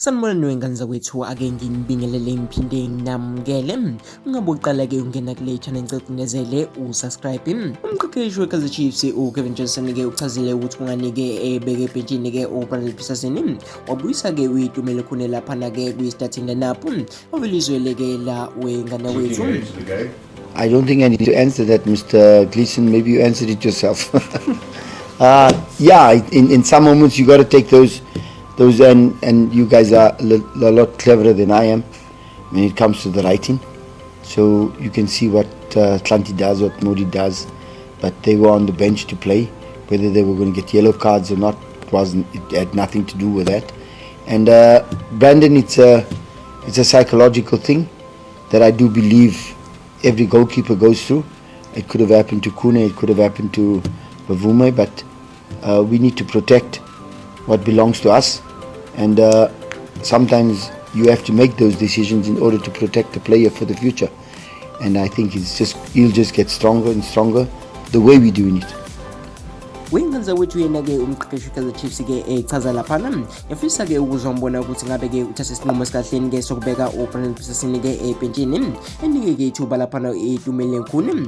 Sanibonani wengane zakwethu, ake nginibingelele ngiphinde nginamukele. Ungabe uqala ke ungena kule channel ngicela usubscribe. Umqeqeshi we-Kaizer Chiefs u-Khune ke uchazile ukuthi kungani ke ebeke ebhentshini ke u-Petersen wabuyisa ke uyitumele khune lapha na ke kwi-starting lineup ovelizwele ke la wengane wethu. I don't think I need to answer that, Mr. Gleason. Maybe you answered it yourself. Yeah, in some moments you got to take those and you guys are a lot cleverer than I am when it comes to the writing. So you can see what Tlanti does, what Modi does, but they were on the bench to play. Whether they were going to get yellow cards or not, it had nothing to do with that. And Brandon, it's a psychological thing that I do believe every goalkeeper goes through. It could have happened to Khune, it could have happened to Bavume, but we need to protect what belongs to us, and sometimes you have to make those decisions in order to protect the player for the future. And I think he'll just get stronger and stronger the way we're doing it. Wengenza wethu yena ke umqeqeshi we-Kaizer Chiefs ke echaza lapha yafisa ke ukuzombona ukuthi ngabe ke uthathe isinqumo esikahleni ke sokubeka uPetersen ke ebhentshini enike ke ithuba lapha etumele Khune.